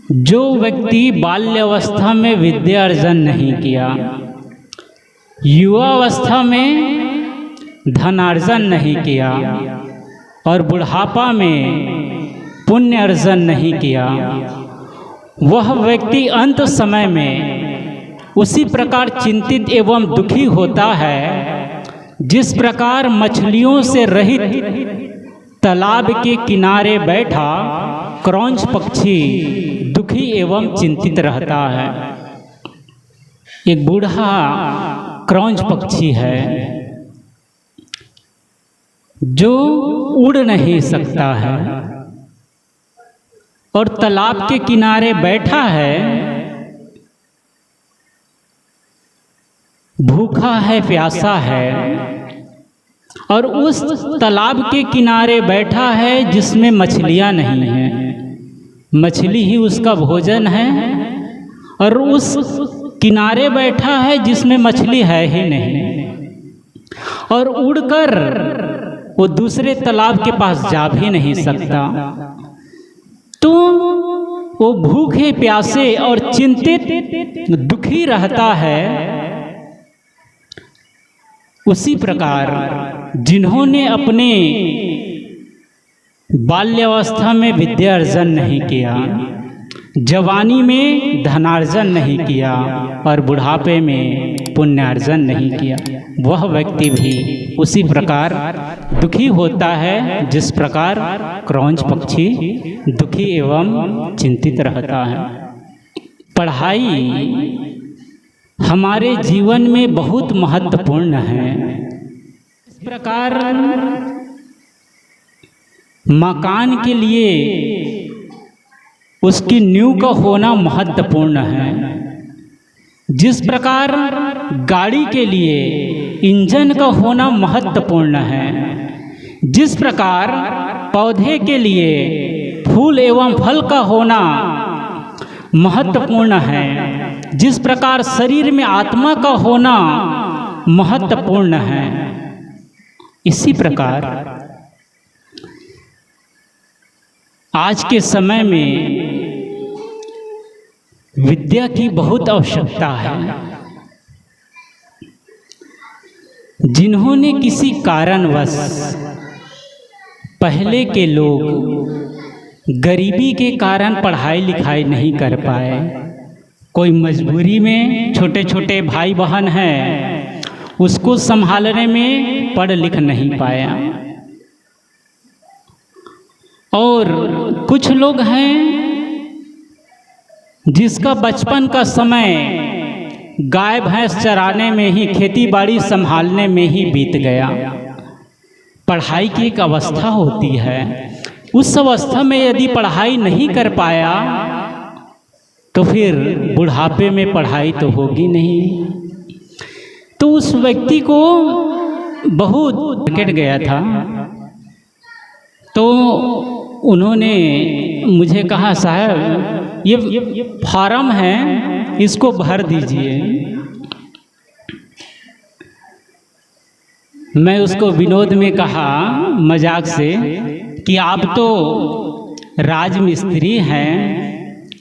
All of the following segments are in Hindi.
जो व्यक्ति बाल्यावस्था में विद्या अर्जन नहीं किया, युवावस्था में धनार्जन नहीं किया और बुढ़ापा में पुण्य अर्जन नहीं किया, वह व्यक्ति अंत समय में उसी प्रकार चिंतित एवं दुखी होता है जिस प्रकार मछलियों से रहित तालाब के किनारे बैठा क्रौंच पक्षी दुखी एवं चिंतित रहता है। एक बूढ़ा क्रौंच पक्षी है जो उड़ नहीं सकता है और तालाब के किनारे बैठा है, भूखा है, प्यासा है और उस तालाब के किनारे बैठा है जिसमें मछलियां नहीं हैं। मछली ही उसका भोजन है और उस किनारे बैठा है जिसमें मछली है ही नहीं, और उड़कर वो दूसरे तालाब के पास जा भी नहीं सकता। तो वो भूखे प्यासे और चिंतित दुखी रहता है। उसी प्रकार जिन्होंने अपने बाल्यावस्था में विद्या अर्जन नहीं किया, जवानी में धनार्जन नहीं किया और बुढ़ापे में पुण्यार्जन नहीं किया, वह व्यक्ति भी उसी प्रकार दुखी होता है जिस प्रकार क्रौंच पक्षी दुखी एवं चिंतित रहता है। पढ़ाई हमारे जीवन में बहुत महत्वपूर्ण है। इस प्रकार मकान के लिए उसकी नींव का होना महत्वपूर्ण है, जिस प्रकार गाड़ी के लिए इंजन का होना महत्वपूर्ण है, जिस प्रकार पौधे के लिए फूल एवं फल का होना महत्वपूर्ण है, जिस प्रकार शरीर में आत्मा का होना महत्वपूर्ण है, इसी प्रकार आज के समय में विद्या की बहुत आवश्यकता है। जिन्होंने किसी कारणवश, पहले के लोग गरीबी के कारण पढ़ाई लिखाई नहीं कर पाए, कोई मजबूरी में छोटे छोटे भाई बहन हैं उसको संभालने में पढ़ लिख नहीं पाया, और कुछ लोग हैं जिसका बचपन का समय गाय भैंस चराने में ही, खेती बाड़ी संभालने में ही बीत गया। पढ़ाई की एक अवस्था होती है, उस अवस्था में यदि पढ़ाई नहीं कर पाया तो फिर बुढ़ापे में पढ़ाई तो होगी नहीं। तो उस व्यक्ति को बहुत टिकट गया था, तो उन्होंने मुझे कहा, साहब ये फॉर्म है, इसको भर दीजिए। मैं उसको विनोद में कहा मजाक से कि आप तो राजमिस्त्री हैं,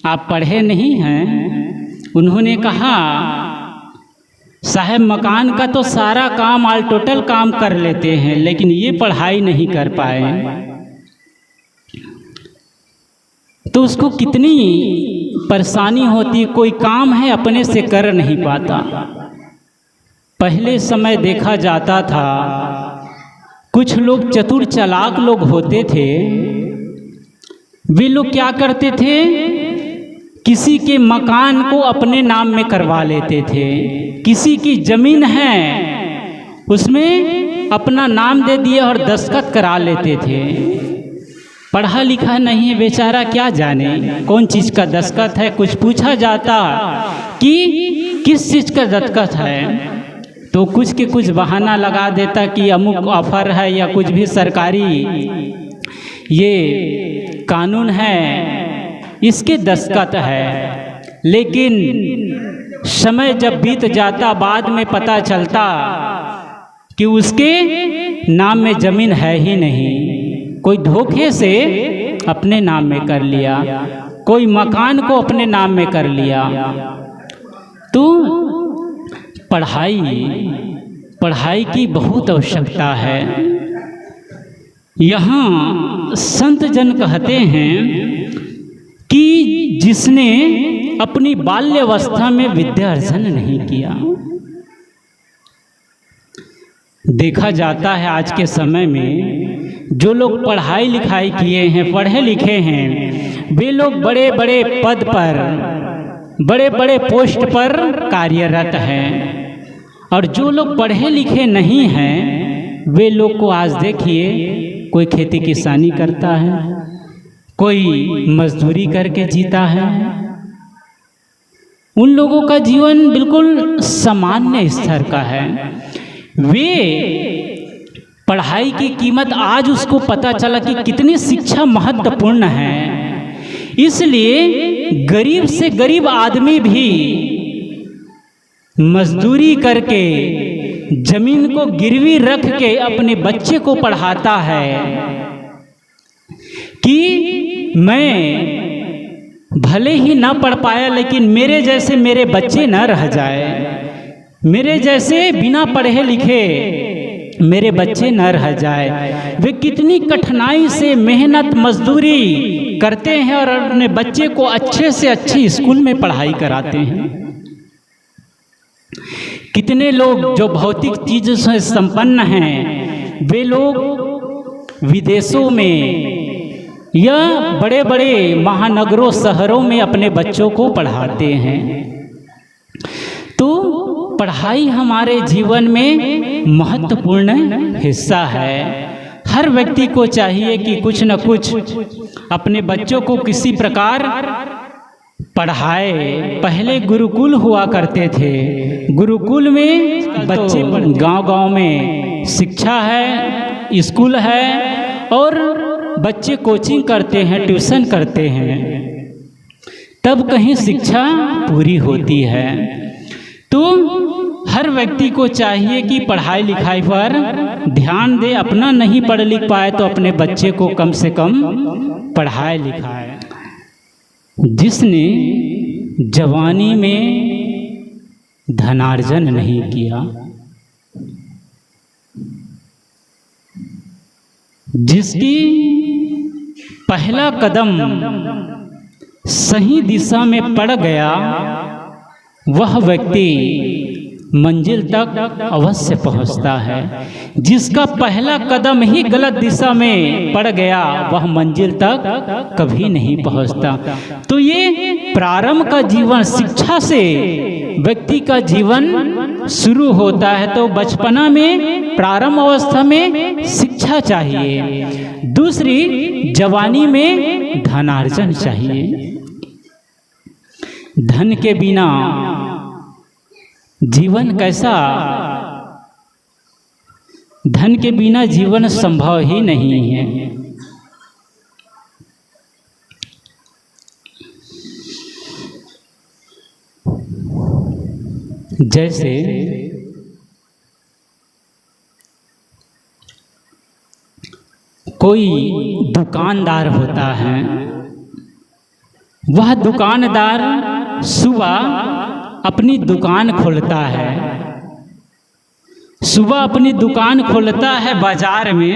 आप पढ़े नहीं हैं। उन्होंने कहा, साहब मकान का तो सारा काम ऑल टोटल काम कर लेते हैं, लेकिन ये पढ़ाई नहीं कर पाए। तो उसको कितनी परेशानी होती, कोई काम है अपने से कर नहीं पाता। पहले समय देखा जाता था कुछ लोग चतुर चालाक लोग होते थे, वे लोग क्या करते थे, किसी के मकान को अपने नाम में करवा लेते थे। किसी की जमीन है उसमें अपना नाम दे दिए और दस्तखत करा लेते थे। पढ़ा लिखा नहीं है बेचारा, क्या जाने कौन चीज़ का दस्तखत है। कुछ पूछा जाता कि किस चीज़ का दस्तखत है तो कुछ के कुछ बहाना लगा देता कि अमुक ऑफर है या कुछ भी सरकारी ये कानून है, इसके दस्तखत है। लेकिन समय जब बीत जाता बाद में पता चलता कि उसके नाम में ज़मीन है ही नहीं, कोई धोखे से अपने नाम में कर लिया। कोई मकान को अपने नाम में कर लिया। तो पढ़ाई की बहुत आवश्यकता है। यहाँ संत जन कहते हैं कि जिसने अपनी बाल्यावस्था में विद्या अर्जन नहीं किया, देखा जाता है आज के समय में जो लोग पढ़ाई लिखाई किए हैं, पढ़े लिखे हैं, वे लोग बड़े बड़े पद पर, बड़े बड़े पोस्ट पर कार्यरत हैं। और जो लोग पढ़े लिखे नहीं हैं, वे लोग को आज देखिए, कोई खेती किसानी करता है, कोई मजदूरी करके जीता है। उन लोगों का जीवन बिल्कुल सामान्य स्तर का है। वे पढ़ाई की कीमत आज उसको पता चला कि कितनी शिक्षा महत्वपूर्ण है। इसलिए गरीब से गरीब आदमी भी मजदूरी करके, जमीन को गिरवी रख के अपने बच्चे को पढ़ाता है कि मैं भले ही ना पढ़ पाया, लेकिन मेरे जैसे मेरे बच्चे ना रह जाए, मेरे जैसे बिना पढ़े लिखे मेरे बच्चे न रह जाए। वे कितनी कठिनाई से मेहनत मजदूरी करते हैं और अपने बच्चे को अच्छे से अच्छे स्कूल में पढ़ाई कराते हैं। कितने लोग जो भौतिक चीज़ों से संपन्न हैं, वे लोग विदेशों में या बड़े बड़े महानगरों शहरों में अपने बच्चों को पढ़ाते हैं। तो पढ़ाई हमारे जीवन में महत्वपूर्ण हिस्सा है। हर व्यक्ति को चाहिए कि कुछ न कुछ अपने बच्चों को किसी प्रकार पढ़ाए। पहले गुरुकुल हुआ करते थे, गुरुकुल में बच्चे गांव-गांव में शिक्षा है, स्कूल है और बच्चे कोचिंग करते हैं, ट्यूशन करते हैं, तब कहीं शिक्षा पूरी होती है। तो हर व्यक्ति को चाहिए कि पढ़ाई लिखाई पर ध्यान दे। अपना नहीं पढ़ लिख पाए तो अपने बच्चे को कम से कम पढ़ाए लिखाए। जिसने जवानी में धनार्जन नहीं किया, जिसकी पहला कदम सही दिशा में पड़ गया, वह व्यक्ति मंजिल तक अवश्य पहुंचता है। जिसका पहला कदम ही गलत दिशा में पड़ गया, वह मंजिल तक कभी नहीं पहुंचता। तो ये प्रारंभ का जीवन, शिक्षा से व्यक्ति का जीवन शुरू होता है। तो बचपना में, प्रारंभ अवस्था में शिक्षा चाहिए। दूसरी, जवानी में धनार्जन चाहिए। धन के बिना जीवन कैसा? धन के बिना जीवन संभव ही नहीं है। जैसे कोई दुकानदार होता है, वह दुकानदार सुबह अपनी दुकान खोलता है, सुबह अपनी दुकान खोलता है बाजार में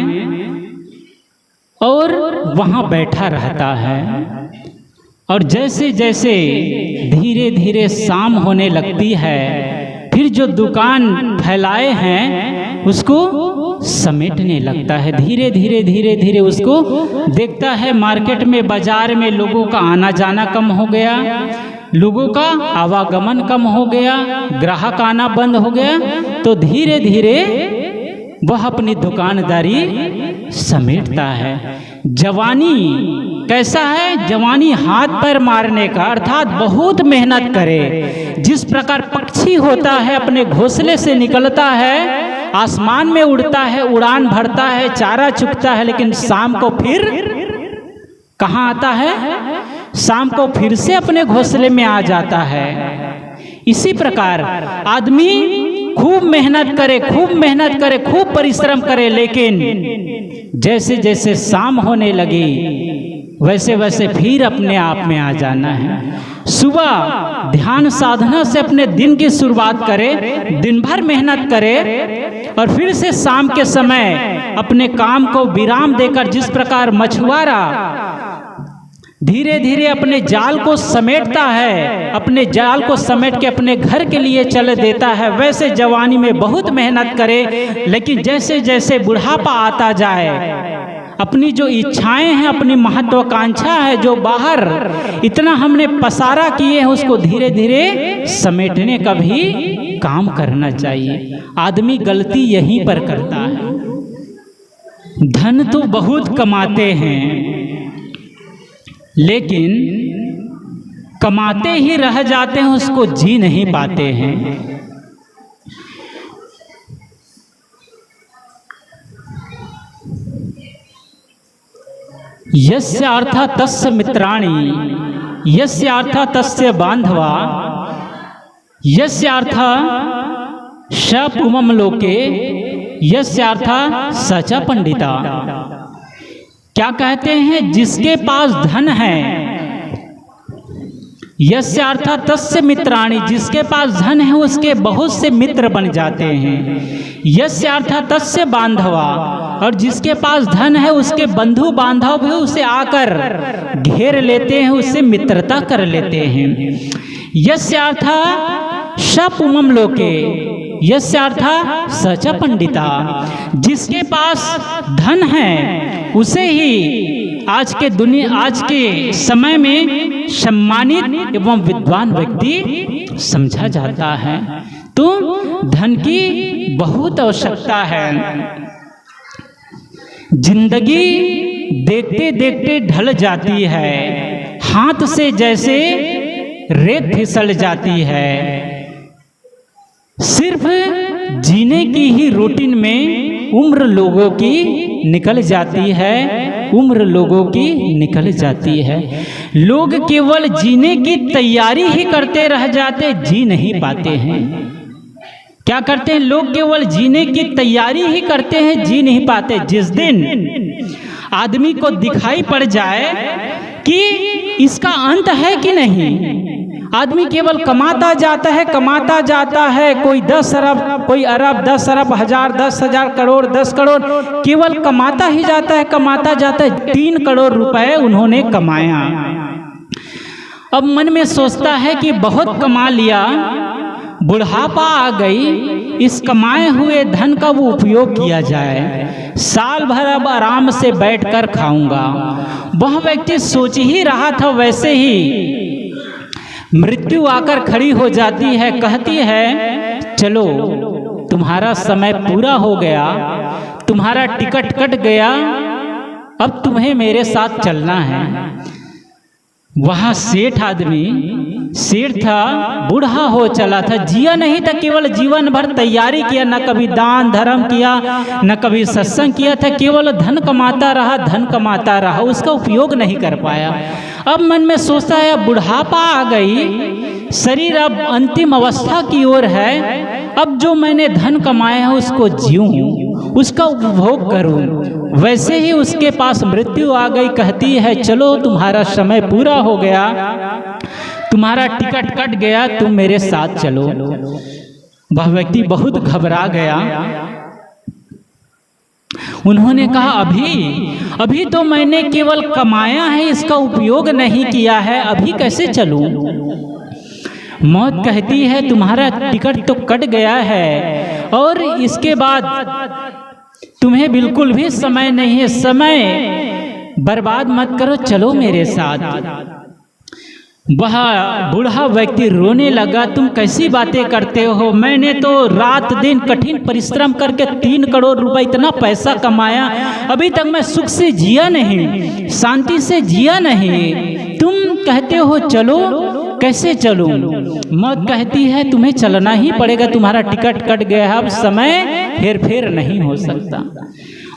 और वहाँ बैठा रहता है। और जैसे जैसे धीरे धीरे शाम होने लगती है, फिर जो दुकान फैलाए हैं उसको समेटने लगता है। धीरे धीरे धीरे धीरे उसको देखता है मार्केट में, बाजार में लोगों का आना जाना कम हो गया, लोगों का आवागमन कम हो गया, ग्राहक आना बंद हो गया। तो धीरे धीरे वह अपनी दुकानदारी समेटता है। जवानी कैसा है? जवानी हाथ पैर मारने का, अर्थात बहुत मेहनत करे। जिस प्रकार पक्षी होता है, अपने घोंसले से निकलता है, आसमान में उड़ता है, उड़ान भरता है, चारा चुगता है, लेकिन शाम को फिर कहाँ आता है? शाम को फिर से अपने घोंसले में आ जाता है। इसी प्रकार आदमी खूब मेहनत करे, खूब मेहनत करे, खूब परिश्रम करे, लेकिन जैसे जैसे शाम होने लगी, वैसे वैसे फिर अपने आप में आ जाना है। सुबह ध्यान साधना से अपने दिन की शुरुआत करे, दिन भर मेहनत करे और फिर से शाम के समय अपने काम को विराम देकर, जिस प्रकार मछुआरा धीरे धीरे अपने जाल को समेटता है, अपने जाल को समेट के अपने घर के लिए चल देता है, वैसे जवानी में बहुत मेहनत करे, लेकिन जैसे जैसे बुढ़ापा आता जाए, अपनी जो इच्छाएं हैं, अपनी महत्वाकांक्षा है, जो बाहर इतना हमने पसारा किए हैं, उसको धीरे धीरे समेटने का भी काम करना चाहिए। आदमी गलती यहीं पर करता है। धन तो बहुत कमाते हैं, लेकिन कमाते ही रह जाते हैं, उसको जी नहीं पाते हैं। यस्य अर्था तस्य मित्राणि, यस्य अर्था तस्य बांधवा, यस्य अर्था स पुमं लोके, यस्य अर्था स च पंडिता। क्या कहते हैं? जिसके पास धन है, यस्य अर्थात तस्य मित्राणि, जिसके पास धन है उसके बहुत से मित्र बन जाते हैं। यस्य अर्थात तस्य बांधवा, और जिसके पास धन है उसके बंधु बांधव भी उसे आकर घेर लेते हैं, उससे मित्रता कर लेते हैं। यस्य अर्थात सपुमं लोके, यस्य अर्थात सच पंडिता, जिसके पास धन है उसे ही आज के समय में सम्मानित एवं विद्वान व्यक्ति समझा जाता है। तो धन की बहुत आवश्यकता है। जिंदगी देखते देखते ढल जाती है, हाथ से जैसे रेत फिसल जाती है। सिर्फ जीने की ही रूटीन में उम्र लोगों की निकल जाती है, उम्र लोगों की निकल जाती है। लोग केवल जीने की तैयारी ही करते रह जाते, जी नहीं पाते हैं। क्या करते हैं लोग? केवल जीने की तैयारी ही करते हैं, जी नहीं पाते। जिस दिन आदमी को दिखाई पड़ जाए कि इसका अंत है कि नहीं, आदमी केवल कमाता जाता है, कोई 10 अरब, कोई अरब, 10 अरब, हजार, 10,000 करोड़, 10 करोड़, केवल कमाता ही जाता है। 3 करोड़ रुपए उन्होंने कमाया। अब मन में सोचता है कि बहुत कमा लिया, बुढ़ापा आ गई, इस कमाए हुए धन का वो उपयोग किया जाए, साल भर अब आराम से बैठकर खाऊंगा। वह व्यक्ति सोच ही रहा था, वैसे ही मृत्यु आकर खड़ी हो जाती है, कहती है चलो तुम्हारा समय पूरा हो गया, तुम्हारा टिकट कट गया, अब तुम्हें मेरे साथ चलना है। वहाँ सेठ आदमी, सेठ था, बूढ़ा हो चला था, जिया नहीं था, केवल जीवन भर तैयारी किया, न कभी दान धर्म किया, न कभी सत्संग किया था, केवल धन कमाता रहा, उसका उपयोग नहीं कर पाया। अब मन में सोचता है अब बुढ़ापा आ गई, शरीर अब अंतिम अवस्था की ओर है, अब जो मैंने धन कमाया है उसको जीऊं, उसका उपभोग करूं। वैसे ही उसके पास मृत्यु आ गई, कहती है चलो तुम्हारा समय पूरा हो गया, तुम्हारा टिकट कट गया, तुम मेरे साथ चलो। वह व्यक्ति बहुत घबरा गया। उन्होंने कहा अभी तो मैंने केवल कमाया है, इसका उपयोग नहीं किया है, अभी कैसे चलूं? मौत कहती है तुम्हारा टिकट तो कट गया है और इसके बाद तुम्हें बिल्कुल भी समय नहीं है, समय बर्बाद मत करो, चलो मेरे साथ। वह बूढ़ा व्यक्ति रोने लगा, तुम कैसी बातें करते हो, मैंने तो रात दिन कठिन परिश्रम करके 3 करोड़ रुपए इतना पैसा कमाया, अभी तक मैं सुख से जिया नहीं, शांति से जिया नहीं, तुम कहते हो चलो, कैसे चलूं? मौत कहती है तुम्हें चलना ही पड़ेगा, तुम्हारा टिकट कट गया है, अब समय हेर फेर नहीं हो सकता।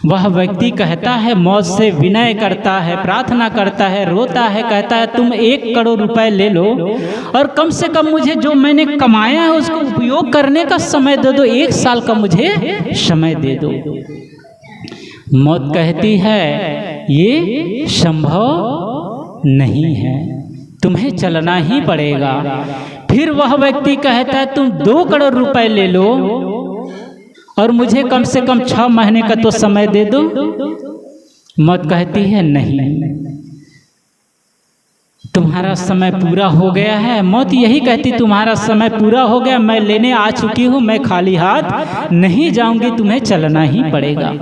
वह व्यक्ति कहता है, मौत से विनय करता है, प्रार्थना करता है, रोता है, कहता है तुम 1 करोड़ रुपए ले लो और कम से कम मुझे जो मैंने कमाया है उसको उपयोग करने का समय दे दो, 1 साल का मुझे समय दे दो। मौत कहती है ये संभव नहीं है, तुम्हें चलना ही पड़ेगा। फिर वह व्यक्ति कहता है तुम 2 करोड़ रुपए ले लो और मुझे कम से कम 6 महीने का तो समय दे दो। मौत कहती है नहीं, तुम्हारा समय पूरा हो गया है। मौत यही कहती तुम्हारा समय पूरा हो गया, मैं लेने आ चुकी हूँ, मैं खाली हाथ नहीं जाऊंगी, तुम्हें चलना ही पड़ेगा।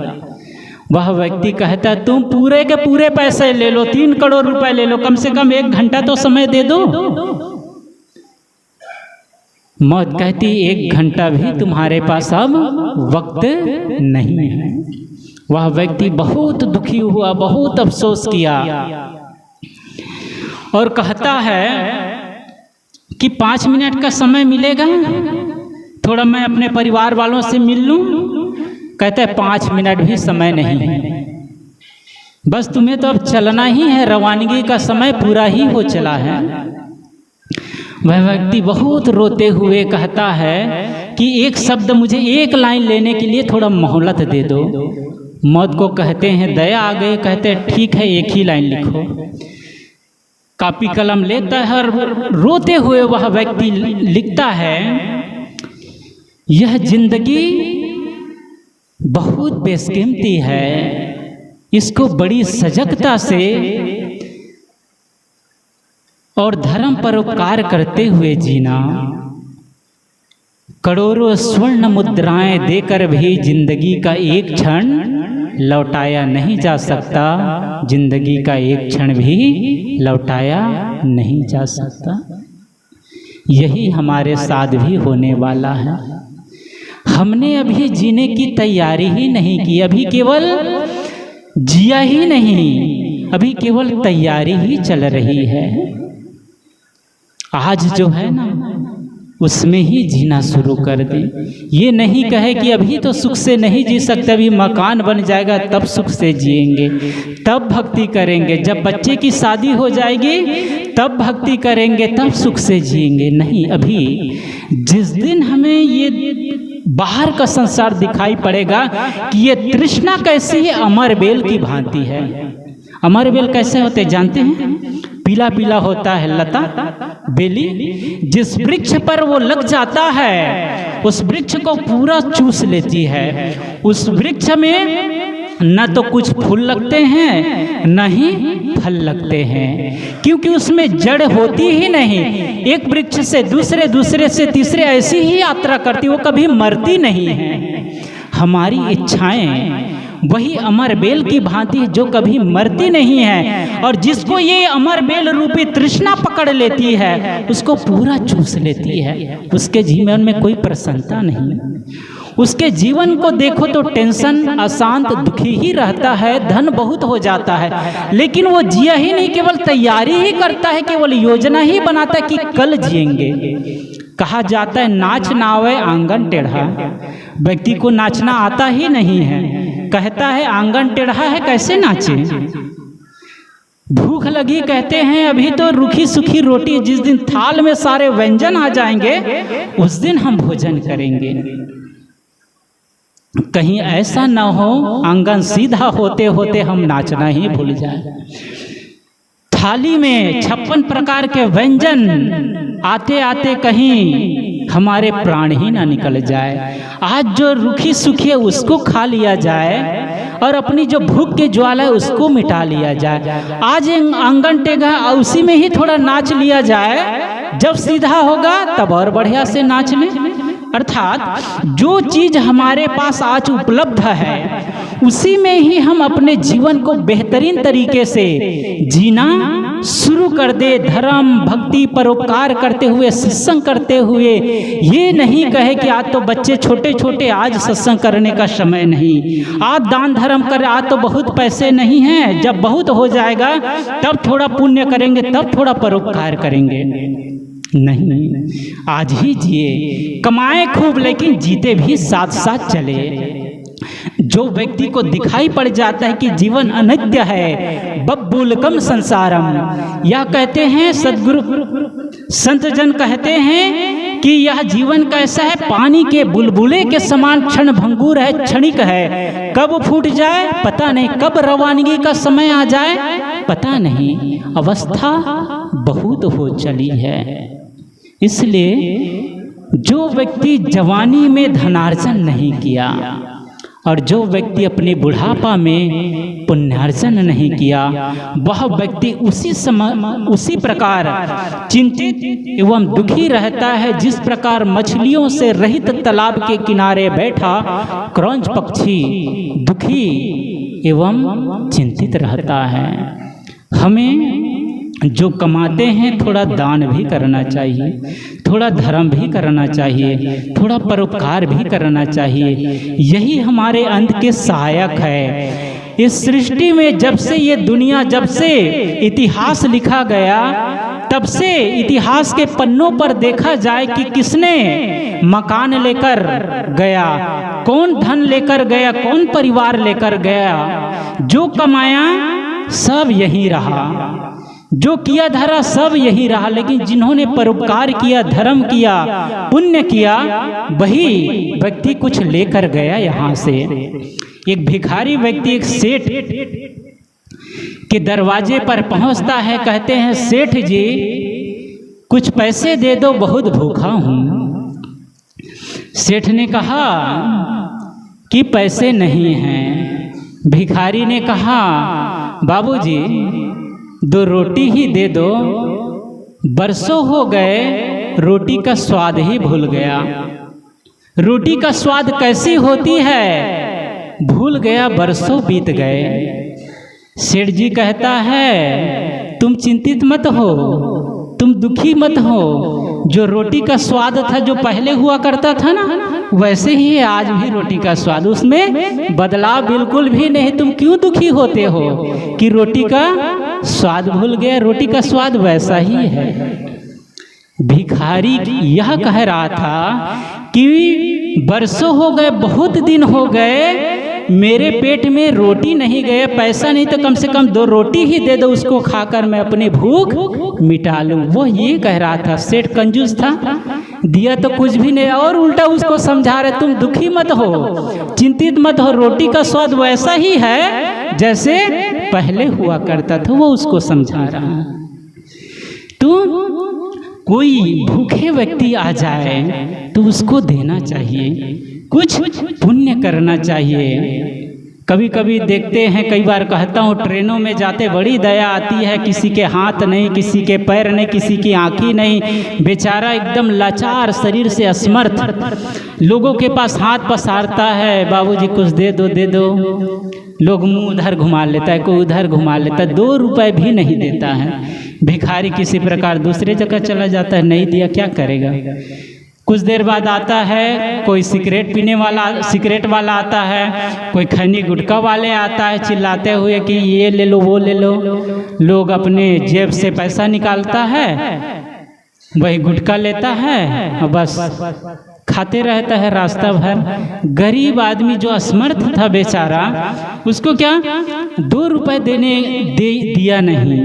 वह व्यक्ति कहता तुम पूरे के पूरे पैसे ले लो, 3 करोड़ रुपए ले लो, कम से कम 1 घंटा तो समय दे दो। मौत कहती 1 घंटा भी तुम्हारे पास अब वक्त नहीं है। वह व्यक्ति बहुत दुखी हुआ, बहुत अफसोस किया और कहता है कि 5 मिनट का समय मिलेगा, थोड़ा मैं अपने परिवार वालों से मिल लूं। कहता है 5 मिनट भी समय नहीं है, बस तुम्हें तो अब चलना ही है, रवानगी का समय पूरा ही हो चला है। वह व्यक्ति बहुत रोते हुए कहता है कि एक शब्द, मुझे 1 लाइन लेने के लिए थोड़ा मोहलत दे दो। मौत को कहते हैं दया आ गई, कहते हैं ठीक है 1 ही लाइन लिखो। कॉपी कलम लेता है और रोते हुए वह व्यक्ति लिखता है, यह जिंदगी बहुत बेशकीमती है, इसको बड़ी सजगता से और धर्म परोपकार करते हुए जीना। करोड़ों स्वर्ण मुद्राएं देकर भी जिंदगी का 1 क्षण लौटाया नहीं जा सकता, जिंदगी का 1 क्षण भी लौटाया नहीं जा सकता। यही हमारे साथ भी होने वाला है। हमने अभी जीने की तैयारी ही नहीं की, अभी केवल जिया ही नहीं, अभी केवल तैयारी ही चल रही है। आज जो है ना उसमें ही जीना शुरू कर दे। ये नहीं कहे कि अभी तो सुख से नहीं जी सकते, अभी मकान बन जाएगा तब सुख से जिएंगे, तब भक्ति करेंगे, जब बच्चे की शादी हो जाएगी तब भक्ति करेंगे, तब सुख से जिएंगे। नहीं, अभी जिस दिन हमें ये बाहर का संसार दिखाई पड़ेगा कि ये तृष्णा कैसी है, अमर बेल की भांति है। अमर बेल कैसे होते जानते हैं? पीला पीला होता है लता बेली, जिस वृक्ष पर वो लग जाता है उस वृक्ष को पूरा चूस लेती है। उस वृक्ष में न तो कुछ फूल लगते हैं न ही फल लगते हैं, क्योंकि उसमें जड़ होती ही नहीं। एक वृक्ष से दूसरे, दूसरे से तीसरे ऐसी ही यात्रा करती, वो कभी मरती नहीं है। हमारी इच्छाएं वही अमर बेल की भांति जो कभी मरती नहीं है, और जिसको ये अमर बेल रूपी तृष्णा पकड़ लेती है उसको पूरा चूस लेती है। उसके जीवन में कोई प्रसन्नता नहीं, उसके जीवन को देखो तो टेंशन, अशांत, दुखी ही रहता है, धन बहुत हो जाता है, लेकिन वो जिया ही नहीं, केवल तैयारी ही करता है, केवल योजना ही बनाता है कि कल जिएंगे। कहा जाता है नाच ना आवे आंगन टेढ़ा, व्यक्ति को नाचना आता ही नहीं है, कहता है आंगन टेढ़ा है कैसे नाचे। भूख लगी कहते हैं अभी तो रूखी सूखी रोटी, जिस दिन थाल में सारे व्यंजन आ जाएंगे उस दिन हम भोजन करेंगे। कहीं ऐसा ना हो आंगन सीधा होते होते हम नाचना ही भूल जाए। थाली में 56 प्रकार के व्यंजन आते आते कहीं हमारे प्राण ही ना निकल जाए। आज जो रूखी सूखी है उसको खा लिया जाए और अपनी जो भूख की ज्वाला है उसको मिटा लिया जाए। आज आंगन टेढ़ा उसी में ही थोड़ा नाच लिया जाए, जब सीधा होगा तब और बढ़िया से नाच ले। अर्थात जो चीज हमारे पास आज उपलब्ध है उसी में ही हम अपने जीवन को बेहतरीन तरीके से जीना शुरू कर दे। धर्म, भक्ति, परोपकार करते हुए, सत्संग करते हुए। ये नहीं कहे कि आज तो बच्चे छोटे छोटे, आज सत्संग करने का समय नहीं, आज दान धर्म कर, आज तो बहुत पैसे नहीं हैं, जब बहुत हो जाएगा तब थोड़ा पुण्य करेंगे, तब थोड़ा परोपकार करेंगे। नहीं, आज ही जिए, कमाए खूब लेकिन जीते भी साथ साथ चले। जो व्यक्ति को दिखाई पड़ जाता है कि जीवन अनित्य है, बब्बुलकम संसारम, या कहते हैं सदगुरु संत जन कहते हैं कि यह जीवन कैसा है, पानी के बुलबुले के समान क्षण भंगुर है, क्षणिक है, कब फूट जाए पता नहीं, कब रवानगी का समय आ जाए पता नहीं, अवस्था बहुत हो चली है। इसलिए जो व्यक्ति जवानी में धनार्जन नहीं किया और जो व्यक्ति अपने बुढ़ापा में पुण्यार्जन नहीं किया, वह व्यक्ति उसी प्रकार चिंतित एवं दुखी रहता है जिस प्रकार मछलियों से रहित तालाब के किनारे बैठा क्रौंच पक्षी दुखी एवं चिंतित रहता है। हमें जो कमाते हैं थोड़ा दान भी करना चाहिए, थोड़ा धर्म भी करना चाहिए, थोड़ा परोपकार भी करना चाहिए। यही हमारे अंत के सहायक है। इस सृष्टि में जब से ये दुनिया, जब से इतिहास लिखा गया, तब से इतिहास के पन्नों पर देखा जाए कि किसने मकान लेकर गया, कौन धन लेकर गया, कौन परिवार लेकर गया। जो कमाया सब यही रहा, जो किया धरा सब यही रहा, लेकिन जिन्होंने परोपकार किया, धर्म किया, पुण्य किया, वही व्यक्ति कुछ लेकर गया यहाँ से। एक भिखारी व्यक्ति एक सेठ के दरवाजे पर पहुँचता है, कहते हैं सेठ जी कुछ पैसे दे दो, बहुत भूखा हूँ। सेठ ने कहा कि पैसे नहीं हैं। भिखारी ने कहा बाबूजी 2 रोटी ही दे दो, बरसों हो गए रोटी का स्वाद ही भूल गया। रोटी का स्वाद कैसी होती है भूल गया, बरसों बीत गए। सेठ जी कहता है तुम चिंतित मत हो, तुम दुखी मत हो, जो रोटी का स्वाद था जो पहले हुआ करता था ना, वैसे ही है आज भी रोटी का स्वाद, उसमें बदलाव बिल्कुल भी नहीं। तुम क्यों दुखी होते हो कि रोटी का स्वाद भूल गया? रोटी का स्वाद वैसा ही है। भिखारी यह कह रहा था कि बरसों हो गए, बहुत दिन हो गए, मेरे पेट में रोटी नहीं गए, पैसा नहीं तो कम से कम 2 रोटी ही दे दो, उसको खाकर मैं अपनी भूख मिटा लूं। वो ये कह रहा था। सेठ कंजूस था, दिया तो कुछ भी नहीं, और उल्टा उसको समझा रहे तुम दुखी मत हो, चिंतित मत हो, रोटी का स्वाद वैसा ही है जैसे पहले हुआ करता था। वो उसको समझा रहा। तो कोई भूखे व्यक्ति आ जाए तो उसको देना चाहिए, कुछ पुण्य करना चाहिए। कभी कभी देखते हैं, कई बार कहता हूँ, ट्रेनों में जाते बड़ी दया आती है, किसी के हाथ नहीं, किसी के पैर नहीं, किसी की आँखें नहीं, बेचारा एकदम लाचार, शरीर से असमर्थ लोगों के पास हाथ पसारता है, बाबूजी कुछ दे दो दे दो। लोग मुंह उधर घुमा लेता है, कोई उधर घुमा लेता है, 2 रुपए भी नहीं देता है। भिखारी किसी प्रकार दूसरे जगह चला जाता है, नहीं दिया क्या करेगा। कुछ देर बाद आता है कोई सिगरेट वाला आता है, कोई खैनी गुटखा वाले आता है चिल्लाते हुए कि ये ले लो वो ले लो। लोग अपने जेब से पैसा निकालता है, वही गुटखा लेता है और बस खाते रहता है रास्ता भर। गरीब आदमी जो असमर्थ था बेचारा, उसको क्या 2 रुपए दिया नहीं,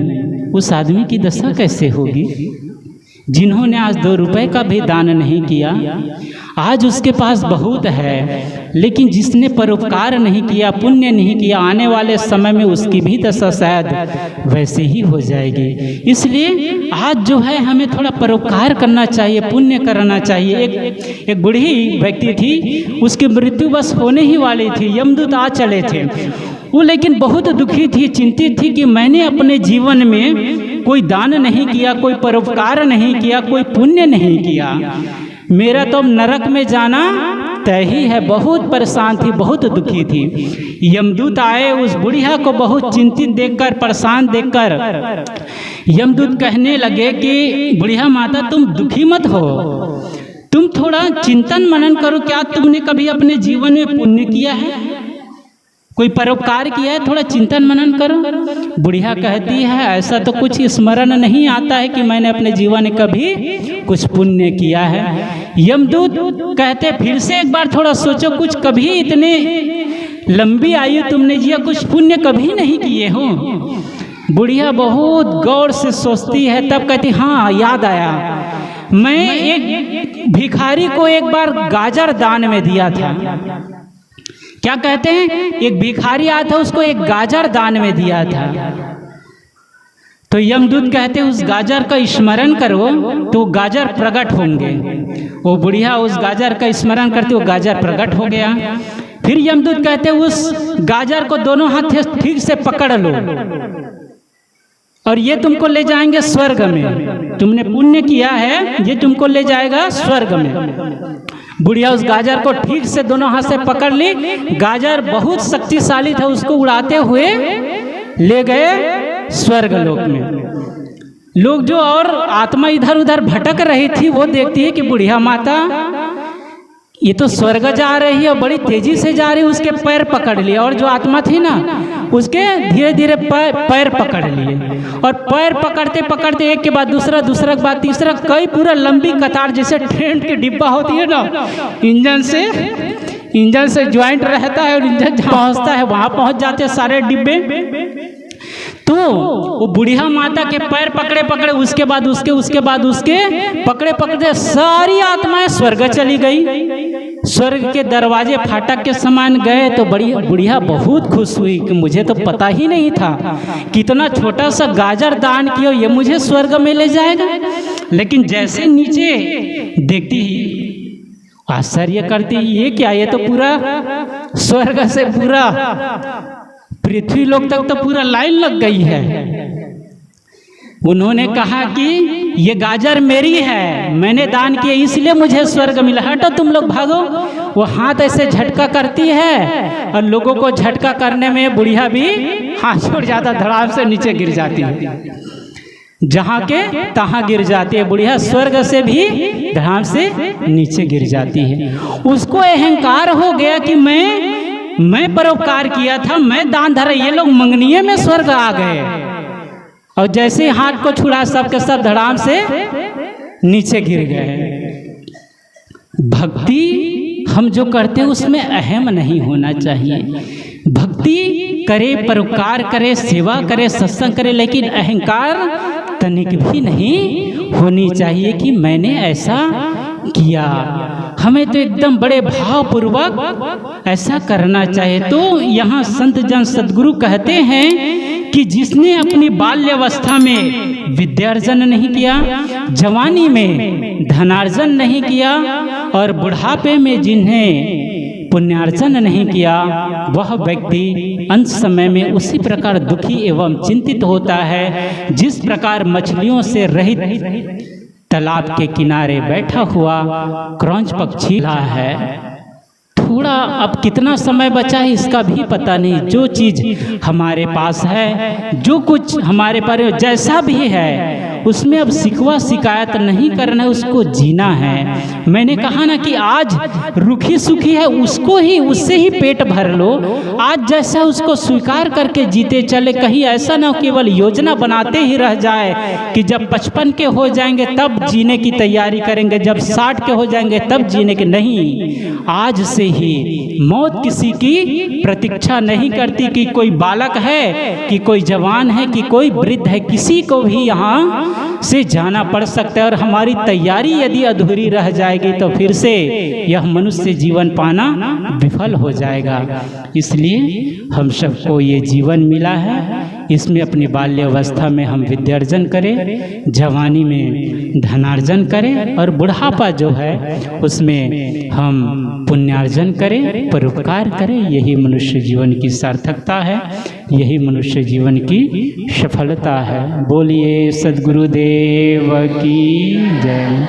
उस आदमी की दशा कैसे होगी? जिन्होंने आज 2 रुपए का भी दान नहीं किया, आज उसके पास बहुत है, लेकिन जिसने परोपकार नहीं किया, पुण्य नहीं किया, आने वाले समय में उसकी भी दशा शायद वैसे ही हो जाएगी। इसलिए आज जो है हमें थोड़ा परोपकार करना चाहिए, पुण्य करना चाहिए। एक बूढ़ी व्यक्ति थी, उसकी मृत्यु बस होने ही वाली थी, यमदूत आ चले थे। वो लेकिन बहुत दुखी थी, चिंतित थी कि मैंने अपने जीवन में कोई दान नहीं किया, कोई परोपकार नहीं किया, कोई पुण्य नहीं किया, मेरा तो नरक में जाना तय ही है। बहुत परेशान थी, बहुत दुखी थी। यमदूत आए, उस बुढ़िया को बहुत चिंतित देखकर, परेशान देखकर यमदूत कहने लगे कि बुढ़िया माता तुम दुखी मत हो, तुम थोड़ा चिंतन मनन करो, क्या तुमने कभी अपने जीवन में पुण्य किया है, कोई परोपकार किया है, थोड़ा चिंतन मनन करो। बुढ़िया कहती है ऐसा तो कुछ स्मरण नहीं आता है कि मैंने अपने जीवन में कभी कुछ पुण्य किया है। यमदूत कहते फिर से एक बार थोड़ा सोचो, कुछ कभी इतने लंबी आयु तुमने जिया, कुछ पुण्य कभी नहीं किए हो। बुढ़िया बहुत गौर से सोचती है, तब कहती हाँ याद आया, मैं एक भिखारी को एक बार गाजर दान में दिया था। क्या कहते हैं, एक भिखारी आया था, उसको एक गाजर दान में दिया था। तो यमदूत कहते उस गाजर का स्मरण करो तो गाजर प्रकट होंगे। वो बुढ़िया उस गाजर का स्मरण करते, वो गाजर प्रकट हो गया। फिर यमदूत कहते उस गाजर को दोनों हाथ से ठीक से पकड़ लो और ये तुमको ले जाएंगे स्वर्ग में, तुमने पुण्य किया है, ये तुमको ले जाएगा स्वर्ग में। बुढ़िया उस गाजर को ठीक से दोनों हाथ से पकड़ ली। गाजर बहुत शक्तिशाली था, उसको उड़ाते हुए ले गए स्वर्ग लोक में। लोग जो और आत्मा इधर उधर भटक रही थी वो देखती है कि बुढ़िया माता ये तो स्वर्ग जा रही है, बड़ी तेजी से जा रही है, उसके पैर पकड़ लिए। और जो आत्मा थी ना उसके धीरे धीरे पैर पकड़ लिए और पैर पकड़ते पकड़ते एक के बाद दूसरा, दूसरा के बाद तीसरा, कई पूरा लंबी कतार जैसे ट्रेन की डिब्बा होती है ना, इंजन से ज्वाइंट रहता है और इंजन पहुंचता है वहां पहुंच जाते हैं सारे डिब्बे। तो वो बुढ़िया माता के पैर पकड़े पकड़े उसके बाद उसके पकड़े पकड़े सारी आत्माएं स्वर्ग चली गई। स्वर्ग के दरवाजे फाटक के समान गए तो बड़ी बुढ़िया बहुत खुश हुई कि मुझे तो पता ही नहीं था कितना छोटा सा गाजर दान किया ये मुझे स्वर्ग में ले जाएगा। लेकिन जैसे नीचे देखती आश्चर्य करती, ये क्या, ये तो पूरा स्वर्ग से पूरा पृथ्वी लोक तक तो पूरा लाइन लग गई है। उन्होंने कहा कि ये गाजर मेरी है, मैंने दान किया इसलिए मुझे स्वर्ग मिला, हटो तुम लोग भागो। वो हाथ ऐसे झटका करती है और लोगों को झटका करने में बुढ़िया भी हाथ छोड़ जाता, धड़ाम से नीचे गिर जाती है, जहाँ के तहाँ गिर जाती है। बुढ़िया स्वर्ग से भी धड़ाम से नीचे गिर जाती है। उसको अहंकार हो गया कि मैं परोपकार किया था, मैं दान धरा, ये लोग मंगनीय में स्वर्ग आ गए। और जैसे हाथ को छुड़ा सब के सब धड़ाम से नीचे गिर गए। भक्ति हम जो करते हैं उसमें अहम नहीं होना चाहिए। भक्ति करे, परोपकार करे, सेवा करे, सत्संग करे, लेकिन अहंकार तनिक भी नहीं होनी चाहिए कि मैंने ऐसा किया। हमें तो एकदम बड़े भावपूर्वक ऐसा करना चाहिए। तो यहाँ संत जन सद्गुरु कहते हैं कि जिसने अपनी बाल्यावस्था में विद्यार्जन नहीं किया, जवानी में धनार्जन नहीं किया और बुढ़ापे में जिन्हें पुण्यार्जन नहीं किया, वह व्यक्ति अंत समय में उसी प्रकार दुखी एवं चिंतित होता है जिस प्रकार मछलियों से रहित तालाब के किनारे बैठा हुआ क्रौंच पक्षी है। थोड़ा अब कितना समय बचा है इसका भी पता नहीं। जो चीज़ हमारे पास है, जो कुछ हमारे पर जैसा भी है, उसमें अब शिकवा शिकायत नहीं करना है, उसको जीना है। मैंने कहा ना कि आज रुखी सुखी है उसको ही, उससे ही पेट भर लो। आज जैसा उसको स्वीकार करके जीते चले। कहीं ऐसा ना केवल योजना बनाते ही रह जाए कि जब 55 के हो जाएंगे तब जीने की तैयारी करेंगे, जब 60 के हो जाएंगे तब जीने के। नहीं, आज से ही मौत किसी की प्रतीक्षा नहीं करती कि कोई बालक है, कि कोई जवान है, कि कोई वृद्ध है, किसी को भी यहाँ से जाना पड़ सकता है। और हमारी तैयारी यदि अधूरी रह जाएगी तो फिर से यह मनुष्य जीवन पाना विफल हो जाएगा। इसलिए हम सबको ये जीवन मिला है, इसमें अपनी बाल्यावस्था में हम विद्यार्जन करें, जवानी में धनार्जन करें और बुढ़ापा जो है उसमें हम पुण्यार्जन करें, परोपकार करें। यही मनुष्य जीवन की सार्थकता है, यही मनुष्य जीवन की सफलता है। बोलिए सद्गुरुदेव की जय।